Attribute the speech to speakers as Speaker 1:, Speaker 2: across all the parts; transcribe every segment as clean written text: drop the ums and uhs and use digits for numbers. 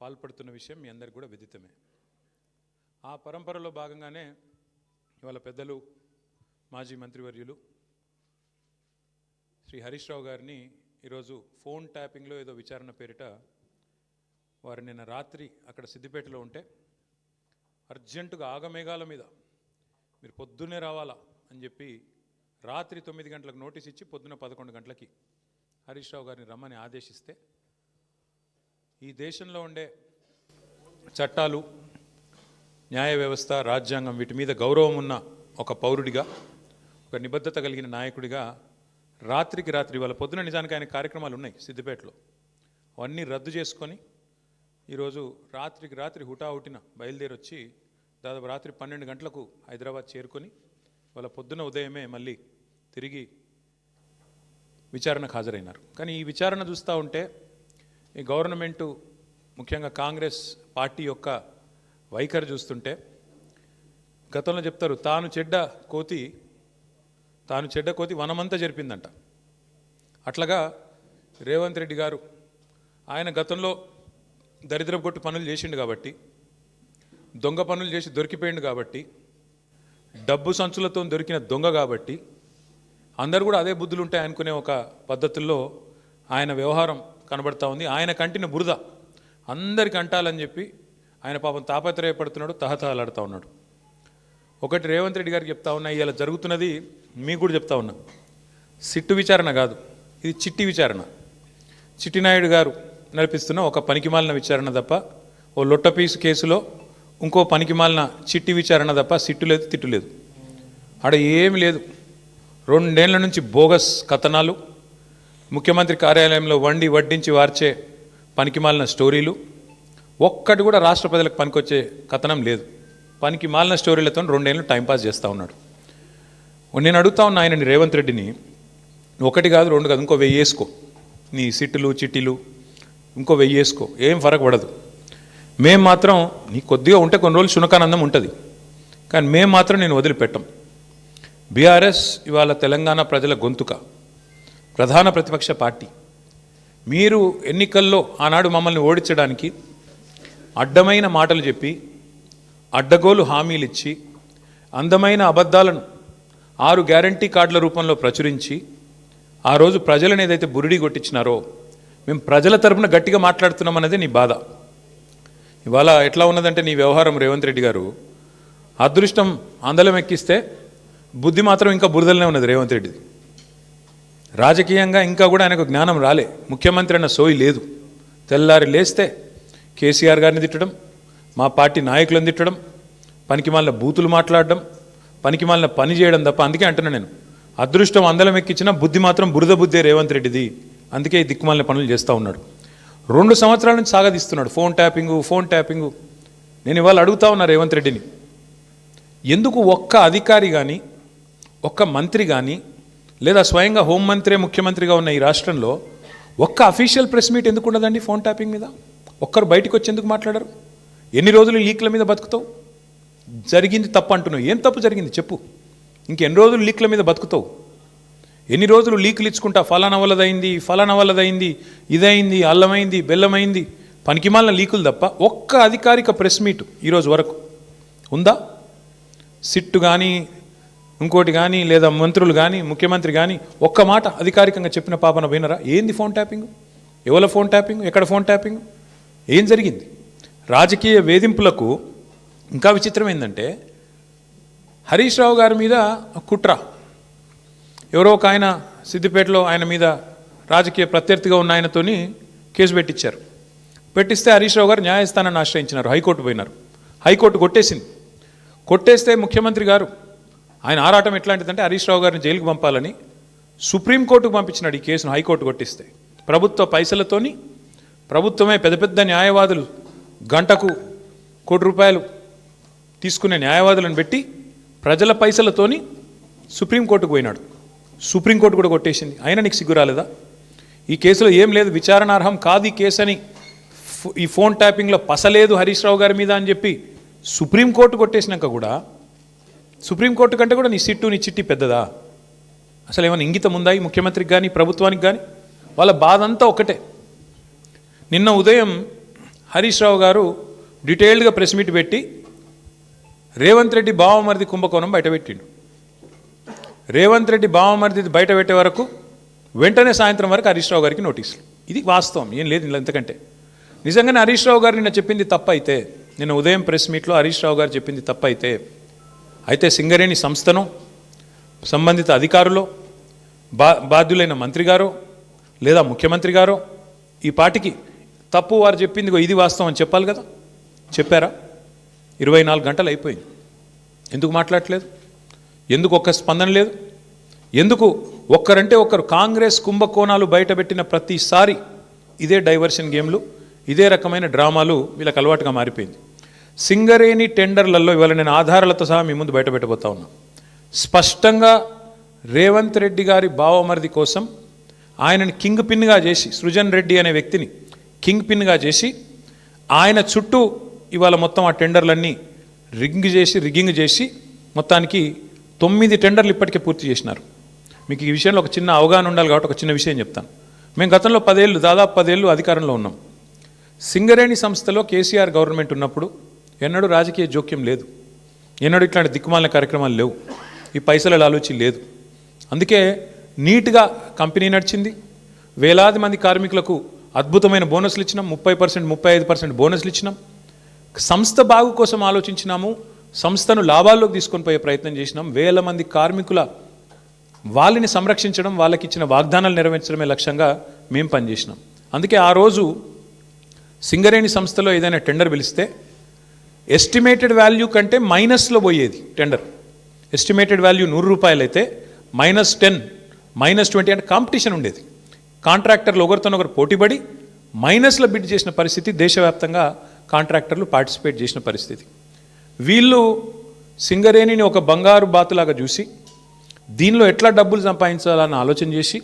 Speaker 1: పాల్పడుతున్న విషయం మీ అందరికీ కూడా విదితమే. ఆ పరంపరలో భాగంగానే ఇవాళ పెద్దలు మాజీ మంత్రివర్యులు శ్రీ హరీష్ రావు గారిని ఈరోజు ఫోన్ ట్యాపింగ్లో ఏదో విచారణ పేరిట వారు నిన్న రాత్రి అక్కడ సిద్దిపేటలో ఉంటే అర్జెంటుగా ఆగమేఘాల మీద మీరు పొద్దున్నే రావాలా అని చెప్పి రాత్రి 9 గంటలకు నోటీస్ ఇచ్చి పొద్దున్న 11 గంటలకి హరీష్ రావు గారిని రమ్మని ఆదేశిస్తే ఈ దేశంలో ఉండే చట్టాలు, న్యాయ వ్యవస్థ, రాజ్యాంగం వీటి మీద గౌరవం ఉన్న ఒక పౌరుడిగా, ఒక నిబద్ధత కలిగిన నాయకుడిగా రాత్రికి రాత్రి వాళ్ళ పొద్దున నిజానికి ఆయన కార్యక్రమాలు ఉన్నాయి సిద్దిపేటలో, అవన్నీ రద్దు చేసుకొని ఈరోజు రాత్రికి రాత్రి హుటాహుటిన బయలుదేరి వచ్చి దాదాపు రాత్రి 12 గంటలకు హైదరాబాద్ చేరుకొని వాళ్ళ పొద్దున ఉదయమే మళ్ళీ తిరిగి విచారణకు హాజరైనారు. కానీ ఈ విచారణ చూస్తూ ఉంటే ఈ గవర్నమెంటు, ముఖ్యంగా కాంగ్రెస్ పార్టీ యొక్క వైఖరి చూస్తుంటే గతంలో చెప్తారు తాను చెడ్డ కోతి వనమంతా జరిపిందంట. అట్లాగా రేవంత్ రెడ్డి గారు ఆయన గతంలో దరిద్రపు కొట్టు పనులు చేసిండు కాబట్టి, దొంగ పనులు చేసి దొరికిపోయిండు కాబట్టి, డబ్బు సంచులతో దొరికిన దొంగ కాబట్టి అందరూ కూడా అదే బుద్ధులు ఉంటాయి అనుకునే ఒక పద్ధతుల్లో ఆయన వ్యవహారం కనబడతా ఉంది. ఆయన కంటిన బురద అందరికి అంటాలని చెప్పి ఆయన పాపం తాపత్రయపడుతున్నాడు, తహతహలాడుతూ ఉన్నాడు. ఒకటి రేవంత్ రెడ్డి గారికి చెప్తా ఉన్నా, ఇలా జరుగుతున్నది మీకు కూడా చెప్తా ఉన్నా, సిట్టు విచారణ కాదు, ఇది చిట్టి విచారణ. చిట్టినాయుడు గారు నడిపిస్తున్న ఒక పనికిమాలిన విచారణ తప్ప, ఓ లొట్టపీసు కేసులో ఇంకో పనికిమాలిన చిట్టి విచారణ తప్ప సిట్టు లేదు, తిట్టు లేదు. ఆడ ఏమి లేదు. 2 ఏళ్ల నుంచి బోగస్ కథనాలు, ముఖ్యమంత్రి కార్యాలయంలో వడ్డించి వార్చే పనికిమాలిన స్టోరీలు, ఒక్కటి కూడా రాష్ట్ర ప్రజలకు పనికొచ్చే కథనం లేదు. పనికిమాలిన స్టోరీలతో 2 ఏళ్ళు టైంపాస్ చేస్తూ ఉన్నాడు. నేను అడుగుతా ఉన్నా ఆయనని, రేవంత్ రెడ్డిని, 1 కాదు 2 కాదు, ఇంకో 1000 వేసుకో, నీ సిట్టులు చిట్టీలు ఇంకో 1000 వేసుకో, ఏం ఫరక్ పడదు. మేము మాత్రం నీ కొద్దిగా ఉంటే కొన్ని రోజులు శునకానందం ఉంటుంది, కానీ మేము మాత్రం నేను వదిలిపెట్టం. బీఆర్ఎస్ ఇవాళ తెలంగాణ ప్రజల గొంతుక, ప్రధాన ప్రతిపక్ష పార్టీ. మీరు ఎన్నికల్లో ఆనాడు మమ్మల్ని ఓడించడానికి అడ్డమైన మాటలు చెప్పి, అడ్డగోలు హామీలు ఇచ్చి, అందమైన అబద్ధాలను 6 గ్యారంటీ కార్డుల రూపంలో ప్రచురించి ఆ రోజు ప్రజలను ఏదైతే బురిడి కొట్టించినారో, మేము ప్రజల తరపున గట్టిగా మాట్లాడుతున్నాం అనేది నీ బాధ. ఇవాళ ఎట్లా ఉన్నదంటే నీ వ్యవహారం రేవంత్ రెడ్డి గారు, అదృష్టం అందలం ఎక్కిస్తే బుద్ధి మాత్రం ఇంకా బురదలనే ఉన్నది రేవంత్ రెడ్డిది. రాజకీయంగా ఇంకా కూడా ఆయనకు జ్ఞానం రాలే, ముఖ్యమంత్రి అన్న సోయి లేదు. తెల్లారి లేస్తే కేసీఆర్ గారిని తిట్టడం, మా పార్టీ నాయకులను తిట్టడం, పనికిమాలిన బూతులు మాట్లాడడం, పనికిమాలిన పని చేయడం తప్ప. అందుకే అంటున్నా నేను, అదృష్టం అందలం ఎక్కించిన బుద్ధి మాత్రం బురద బుద్ధే రేవంత్ రెడ్డిది. అందుకే ఈ దిక్కుమాలిన పనులు చేస్తూ ఉన్నాడు. 2 సంవత్సరాల నుంచి సాగదీస్తున్నాడు ఫోన్ ట్యాపింగు. నేను ఇవాళ అడుగుతా ఉన్నా రేవంత్ రెడ్డిని, ఎందుకు ఒక్క అధికారి కానీ, ఒక్క మంత్రి కానీ, లేదా స్వయంగా హోంమంత్రి ముఖ్యమంత్రిగా ఉన్న ఈ రాష్ట్రంలో ఒక్క అఫీషియల్ ప్రెస్ మీట్ ఎందుకు ఉండదండి ఫోన్ ట్యాపింగ్ మీద? ఒక్కరు బయటకు వచ్చి ఎందుకు మాట్లాడరు? ఎన్ని రోజులు లీక్ల మీద బతుకుతావు? జరిగింది తప్పు అంటున్నావు, ఏం తప్పు జరిగింది చెప్పు. ఇంకెన్ని రోజులు లీక్ల మీద బతుకుతావు? ఎన్ని రోజులు లీకులు ఇచ్చుకుంటా, ఫలానా వల్లదైంది, ఇదైంది, అల్లమైంది, బెల్లమైంది, పనికిమాలిన లీకులు తప్ప ఒక్క అధికారిక ప్రెస్ మీట్ ఈరోజు వరకు ఉందా? సిట్టు కానీ, ఇంకోటి కానీ, లేదా మంత్రులు కానీ, ముఖ్యమంత్రి కానీ ఒక్క మాట అధికారికంగా చెప్పిన పాపన వినరా? ఏంది ఫోన్ ట్యాపింగ్? ఎవరి ఫోన్ ట్యాపింగ్? ఎక్కడ ఫోన్ ట్యాపింగ్? ఏం జరిగింది? రాజకీయ వేధింపులకు ఇంకా విచిత్రం ఏంటంటే, హరీష్ రావు గారి మీద కుట్ర, ఎవరో ఒక ఆయన సిద్దిపేటలో ఆయన మీద రాజకీయ ప్రత్యర్థిగా ఉన్న ఆయనతోని కేసు పెట్టిస్తే హరీష్ రావు గారు న్యాయస్థానాన్ని ఆశ్రయించినారు, హైకోర్టు పోయినారు. హైకోర్టు కొట్టేస్తే ముఖ్యమంత్రి గారు ఆయన ఆరాటం ఎట్లాంటిదంటే హరీష్ రావు గారిని జైలుకు పంపాలని సుప్రీంకోర్టుకు పంపించినాడు ఈ కేసును. హైకోర్టు కొట్టిస్తే ప్రభుత్వ పైసలతోని, ప్రభుత్వమే పెద్ద న్యాయవాదులు గంటకు ₹1 కోటి తీసుకునే న్యాయవాదులను పెట్టి ప్రజల పైసలతోని సుప్రీంకోర్టుకు పోయినాడు. సుప్రీంకోర్టు కూడా కొట్టేసింది. అయినా నీకు సిగ్గు రాలేదా? ఈ కేసులో ఏం లేదు, విచారణార్హం కాదు ఈ కేసు అని, ఈ ఫోన్ ట్యాపింగ్లో పసలేదు హరీష్ రావు గారి మీద అని చెప్పి సుప్రీంకోర్టు కొట్టేసినాక కూడా, సుప్రీంకోర్టు కంటే కూడా నీ సిట్టు నీ చిట్టి పెద్దదా? అసలు ఏమైనా ఇంగితం ఉందా ఈ ముఖ్యమంత్రికి కానీ ప్రభుత్వానికి కానీ? వాళ్ళ బాధ అంతా ఒకటే. నిన్న ఉదయం హరీష్ రావు గారు డీటెయిల్డ్గా ప్రెస్ మీట్ పెట్టి రేవంత్ రెడ్డి బావమరిది కుంభకోణం బయటపెట్టిండు. రేవంత్ రెడ్డి బావమరిది బయట పెట్టే వరకు వెంటనే సాయంత్రం వరకు హరీష్ రావు గారికి నోటీసులు. ఇది వాస్తవం, ఏం లేదు ఇలా. ఎంతకంటే నిజంగానే హరీష్ రావు గారు నిన్న చెప్పింది తప్పైతే, నిన్న ఉదయం ప్రెస్ మీట్లో హరీష్ రావు గారు చెప్పింది తప్పైతే, అయితే సింగరేణి సంస్థను సంబంధిత అధికారులు బాధ్యులైన మంత్రి గారు లేదా ముఖ్యమంత్రి గారు ఈ పాటికి తప్పు వారు చెప్పింది ఇది వాస్తవం అని చెప్పాలి కదా. చెప్పారా? 24 గంటలు అయిపోయింది. ఎందుకు మాట్లాడట్లేదు? ఎందుకు ఒక్క స్పందన లేదు? ఎందుకు ఒక్కరంటే ఒక్కరు? కాంగ్రెస్ కుంభకోణాలు బయటపెట్టిన ప్రతిసారి ఇదే డైవర్షన్ గేమ్లు, ఇదే రకమైన డ్రామాలు వీళ్ళకి అలవాటుగా మారిపోయింది. సింగరేణి టెండర్లలో ఇవాళ నేను ఆధారాలతో సహా మీ ముందు బయటపెట్టబోతా ఉన్నా. స్పష్టంగా రేవంత్ రెడ్డి గారి బావమరిది కోసం ఆయనని కింగ్ పిన్గా చేసి, సృజన్ రెడ్డి అనే వ్యక్తిని కింగ్ పిన్గా చేసి ఆయన చుట్టూ ఇవాళ మొత్తం ఆ టెండర్లన్నీ రిగ్గింగ్ చేసి మొత్తానికి 9 టెండర్లు ఇప్పటికే పూర్తి చేసినారు. మీకు ఈ విషయంలో ఒక చిన్న అవగాహన ఉండాలి కాబట్టి ఒక చిన్న విషయం చెప్తాను. మేము గతంలో దాదాపు 10 ఏళ్ళు అధికారంలో ఉన్నాం. సింగరేణి సంస్థలో కేసీఆర్ గవర్నమెంట్ ఉన్నప్పుడు ఎన్నడూ రాజకీయ జోక్యం లేదు, ఎన్నడూ ఇట్లాంటి దిక్కుమాలిన కార్యక్రమాలు లేవు, ఈ పైసల ఆలోచన లేదు. అందుకే నీట్గా కంపెనీ నడిచింది. వేలాది మంది కార్మికులకు అద్భుతమైన బోనస్లు ఇచ్చినాం, 30%, 35% బోనస్లు ఇచ్చినాం. సంస్థ బాగు కోసం ఆలోచించినాము, సంస్థను లాభాల్లోకి తీసుకొని పోయే ప్రయత్నం చేసినాం. వేల మంది కార్మికుల వాళ్ళని సంరక్షించడం, వాళ్ళకి ఇచ్చిన వాగ్దానాలు నెరవేర్చడమే లక్ష్యంగా మేము పనిచేసినాం. అందుకే ఆ రోజు సింగరేణి సంస్థలో ఏదైనా టెండర్ పిలిస్తే ఎస్టిమేటెడ్ వాల్యూ కంటే మైనస్లో పోయేది టెండర్. ఎస్టిమేటెడ్ వాల్యూ 100 రూపాయలు అయితే -10, -20 అంటే కాంపిటీషన్ ఉండేది. కాంట్రాక్టర్లు ఒకరితోనొకరు పోటీపడి మైనస్లో బిడ్ చేసిన పరిస్థితి, దేశవ్యాప్తంగా కాంట్రాక్టర్లు పార్టిసిపేట్ చేసిన పరిస్థితి. వీళ్ళు సింగరేణిని ఒక బంగారు బాతులాగా చూసి దీనిలో ఎట్లా డబ్బులు సంపాదించాలని ఆలోచన చేసి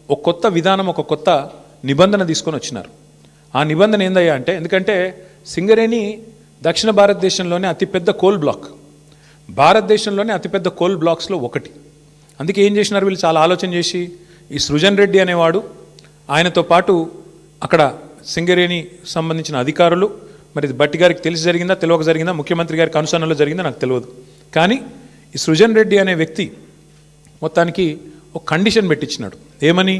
Speaker 1: ఒక కొత్త విధానం, ఒక కొత్త నిబంధన తీసుకొని వచ్చినారు. ఆ నిబంధన ఏందయ్యా అంటే, ఎందుకంటే సింగరేణి దక్షిణ భారతదేశంలోనే అతిపెద్ద కోల్ బ్లాక్, భారతదేశంలోనే అతిపెద్ద కోల్ బ్లాక్స్లో ఒకటి. అందుకే ఏం చేసినారు వీళ్ళు, చాలా ఆలోచన చేసి ఈ సృజన్ రెడ్డి అనేవాడు, ఆయనతో పాటు అక్కడ సింగరేణి సంబంధించిన అధికారులు, మరి బట్టి గారికి తెలిసి జరిగిందా తెలియక జరిగిందా, ముఖ్యమంత్రి గారికి అనుసరణలో జరిగిందా నాకు తెలియదు, కానీ ఈ సృజన్ రెడ్డి అనే వ్యక్తి మొత్తానికి ఒక కండిషన్ పెట్టించినాడు. ఏమని?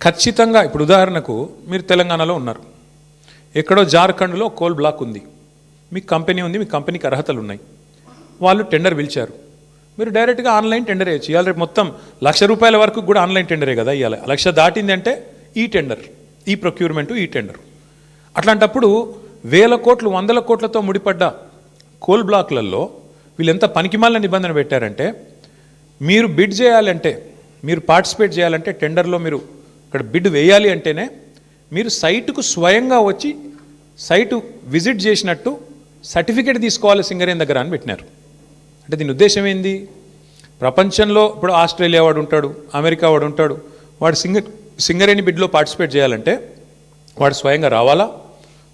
Speaker 1: ఖచ్చితంగా ఇప్పుడు ఉదాహరణకు మీరు తెలంగాణలో ఉన్నారు, ఎక్కడో జార్ఖండ్లో కోల్ బ్లాక్ ఉంది, మీకు కంపెనీ ఉంది, మీ కంపెనీకి అర్హతలు ఉన్నాయి, వాళ్ళు టెండర్ పిలిచారు, మీరు డైరెక్ట్గా ఆన్లైన్ టెండర్ వేయచ్చు. ఇవాళ రేపు మొత్తం ₹1,00,000 వరకు కూడా ఆన్లైన్ టెండరే కదా ఇవ్వాలి. 1,00,000 దాటింది అంటే ఈ టెండర్, ఈ ప్రొక్యూర్మెంటు, ఈ టెండర్. అట్లాంటప్పుడు వేల కోట్లు, వందల కోట్లతో ముడిపడ్డ కోల్ బ్లాక్లలో వీళ్ళు ఎంత పనికిమాలిన నిబంధన పెట్టారంటే, మీరు బిడ్ చేయాలంటే, మీరు పార్టిసిపేట్ చేయాలంటే టెండర్లో మీరు ఇక్కడ బిడ్ వేయాలి అంటేనే మీరు సైటుకు స్వయంగా వచ్చి సైటు విజిట్ చేసినట్టు సర్టిఫికేట్ తీసుకోవాలి సింగరేణి దగ్గర అని పెట్టినారు. అంటే దీని ఉద్దేశం ఏంది? ప్రపంచంలో ఇప్పుడు ఆస్ట్రేలియా వాడు ఉంటాడు, అమెరికా వాడు ఉంటాడు, వాడు సింగరేణి బిడ్లో పార్టిసిపేట్ చేయాలంటే వాడు స్వయంగా రావాలా,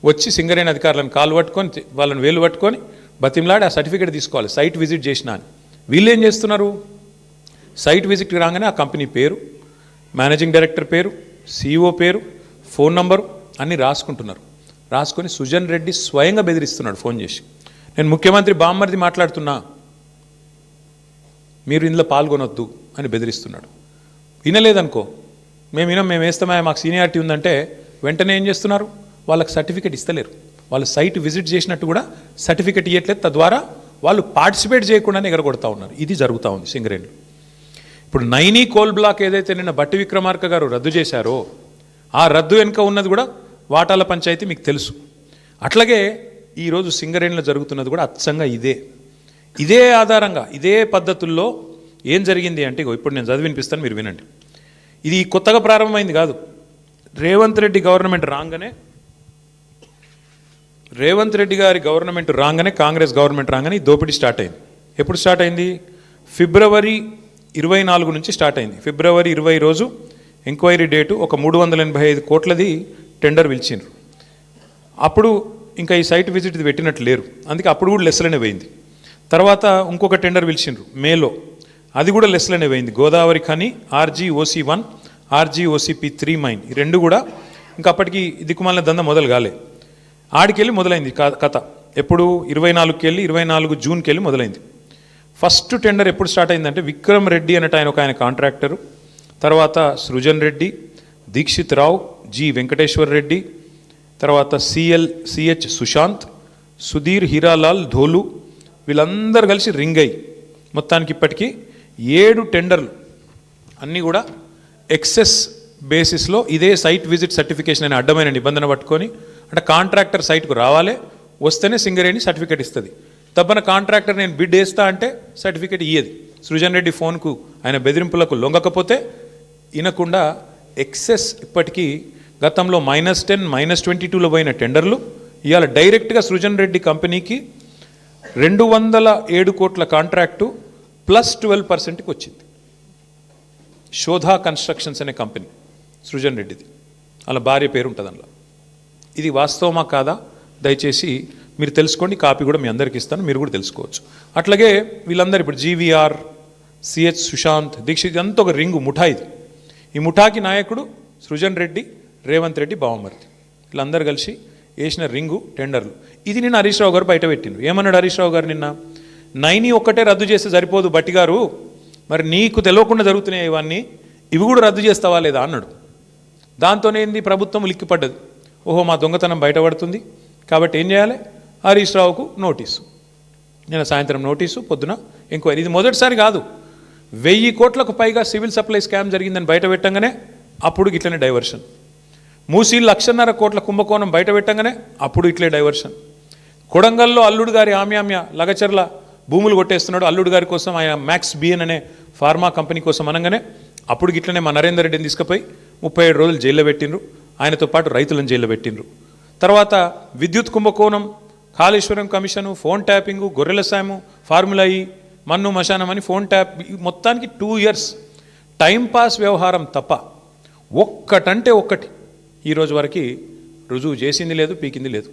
Speaker 1: వచ్చి సింగరేణి అధికారులను కాలు పట్టుకొని, వాళ్ళని వేలు పట్టుకొని బతిమలాడి ఆ సర్టిఫికేట్ తీసుకోవాలి, సైట్ విజిట్ చేసినా అని. వీళ్ళు ఏం చేస్తున్నారు? సైట్ విజిట్కి రాగానే ఆ కంపెనీ పేరు, మేనేజింగ్ డైరెక్టర్ పేరు, CEO పేరు, ఫోన్ నంబరు అన్నీ రాసుకుంటున్నారు. రాసుకొని సుజన్ రెడ్డి స్వయంగా బెదిరిస్తున్నాడు ఫోన్ చేసి, నేను ముఖ్యమంత్రి బామ్మర్ది మాట్లాడుతున్నా, మీరు ఇందులో పాల్గొనొద్దు అని బెదిరిస్తున్నాడు. వినలేదనుకో, మేము వేస్తామా, మాకు సీనియారిటీ ఉందంటే వెంటనే ఏం చేస్తున్నారు? వాళ్ళకి సర్టిఫికేట్ ఇస్తలేరు, వాళ్ళు సైట్ విజిట్ చేసినట్టు కూడా సర్టిఫికేట్ ఇవ్వట్లేదు, తద్వారా వాళ్ళు పార్టిసిపేట్ చేయకుండానే ఎగరగొడతా ఉన్నారు. ఇది జరుగుతూ ఉంది సింగరేణిలో. ఇప్పుడు నైనీ కోల్ బ్లాక్ ఏదైతే నిన్న బట్టి విక్రమార్క గారు రద్దు చేశారో, ఆ రద్దు వెనుక ఉన్నది కూడా వాటాల పంచాయతీ, మీకు తెలుసు. అట్లాగే ఈరోజు సింగరేణిలో జరుగుతున్నది కూడా అచ్చంగా ఇదే ఆధారంగా, ఇదే పద్ధతుల్లో ఏం జరిగింది అంటే, ఇప్పుడు నేను చదివి వినిపిస్తాను, మీరు వినండి. ఇది కొత్తగా ప్రారంభమైంది కాదు. రేవంత్ రెడ్డి గారి గవర్నమెంట్ రాగానే, కాంగ్రెస్ గవర్నమెంట్ రాగానే ఈ దోపిడీ స్టార్ట్ అయింది. ఎప్పుడు స్టార్ట్ అయింది? ఫిబ్రవరి 24 నుంచి స్టార్ట్ అయింది. ఫిబ్రవరి 20 రోజు ఎంక్వైరీ డేటు, ఒక 385 కోట్లది టెండర్ పిలిచిండ్రు. అప్పుడు ఇంకా ఈ సైట్ విజిట్ పెట్టినట్టు లేరు, అందుకే అప్పుడు కూడా లెస్లనే పోయింది. తర్వాత ఇంకొక టెండర్ పిలిచిండ్రు మేలో, అది కూడా లెస్లనే పోయింది. Godavari Khani RGOC1, RGOCP3 mine, ఈ రెండు కూడా ఇంకా అప్పటికి దిక్కుమాలిన దంద మొదలు కాలే. ఆడికెళ్ళి మొదలైంది కథ. ఎప్పుడు 24కి వెళ్ళి 24 జూన్కి వెళ్ళి మొదలైంది. ఫస్ట్ టెండర్ ఎప్పుడు స్టార్ట్ అయిందంటే విక్రమ్ రెడ్డి అన్నట్టు ఆయన కాంట్రాక్టరు, తర్వాత సృజన్ రెడ్డి, దీక్షిత్ రావు, జి వెంకటేశ్వర్ రెడ్డి, తర్వాత సిహెచ్ సుశాంత్, సుధీర్ హీరాలాల్ ధోలు, వీళ్ళందరూ కలిసి రింగ్ అయ్యి మొత్తానికి ఇప్పటికీ 7 టెండర్లు అన్నీ కూడా ఎక్సెస్ బేసిస్లో ఇదే సైట్ విజిట్ సర్టిఫికేషన్ అనే అడ్డమైన నిబంధన పట్టుకొని, అంటే కాంట్రాక్టర్ సైట్కు రావాలి, వస్తేనే సింగరేణి సర్టిఫికేట్ ఇస్తుంది. తప్పన కాంట్రాక్టర్ నేను బిడ్ వేస్తా అంటే సర్టిఫికేట్ ఇయ్యేది. సృజన్ రెడ్డి ఫోన్కు ఆయన బెదిరింపులకు లొంగకపోతే వినకుండా ఎక్సెస్ ఇప్పటికీ గతంలో -10, -22లో పోయిన టెండర్లు ఇవాళ డైరెక్ట్గా సృజన్ రెడ్డి కంపెనీకి 207 కోట్ల కాంట్రాక్టు +12%కి వచ్చింది. శోధా కన్స్ట్రక్షన్స్ అనే కంపెనీ సృజన్ రెడ్డిది, అలా భార్య పేరు ఉంటుంది అందులో. ఇది వాస్తవమా కాదా దయచేసి మీరు తెలుసుకోండి, కాపీ కూడా మీ అందరికీ ఇస్తాను, మీరు కూడా తెలుసుకోవచ్చు. అట్లాగే వీళ్ళందరూ ఇప్పుడు జీవీఆర్, సిహెచ్ సుశాంత్, దీక్షిత్, ఇదంతా ఒక రింగు ముఠా. ఇది ఈ ముఠాకి నాయకుడు సృజన్ రెడ్డి, రేవంత్ రెడ్డి బావమర్ది, వీళ్ళందరూ కలిసి వేసిన రింగు టెండర్లు. ఇది నిన్న హరీష్ రావు గారు బయట పెట్టిండు. ఏమన్నాడు హరీష్ రావు గారు నిన్న? 9 ఒక్కటే రద్దు చేస్తే సరిపోదు బట్టి గారు, మరి నీకు తెలియకుండా జరుగుతున్నాయి ఇవన్నీ, ఇవి కూడా రద్దు చేస్తావా లేదా అన్నాడు. దాంతోనేంది ప్రభుత్వం లిక్కిపడ్డది. ఓహో మా దొంగతనం బయటపడుతుంది కాబట్టి ఏం చేయాలి, హరీష్ రావుకు నోటీసు. నిన్న సాయంత్రం నోటీసు, పొద్దున ఎంక్వైరీ. ఇది మొదటిసారి కాదు, 1000 కోట్లకు పైగా సివిల్ సప్లై స్కామ్ జరిగిందని బయట పెట్టంగానే అప్పుడు ఇట్లనే డైవర్షన్. మూసీ 1.5 కోట్ల కుంభకోణం బయట పెట్టంగానే అప్పుడు ఇట్లే డైవర్షన్. కొడంగల్లో అల్లుడు గారి ఆమ్యామ్య లగచర్ల భూములు కొట్టేస్తున్నాడు, అల్లుడు గారి కోసం ఆయన మ్యాక్స్ బిఎన్ అనే ఫార్మా కంపెనీ కోసం అనగానే అప్పుడు ఇట్లనే మా నరేందర్ రెడ్డిని తీసుకుపోయి 37 రోజులు జైల్లో పెట్టిండ్రు, ఆయనతో పాటు రైతులను జైల్లో పెట్టిండ్రు. తర్వాత విద్యుత్ కుంభకోణం, కాళేశ్వరం కమిషను, ఫోన్ ట్యాపింగు, గొర్రెల సాము, ఫార్ములా ఈ, మన్ను మశానం అని ఫోన్ ట్యాప్, మొత్తానికి 2 ఇయర్స్ టైంపాస్ వ్యవహారం తప్ప ఒక్కటంటే ఒక్కటి ఈరోజు వరకు రుజువు చేసింది లేదు, పీకింది లేదు.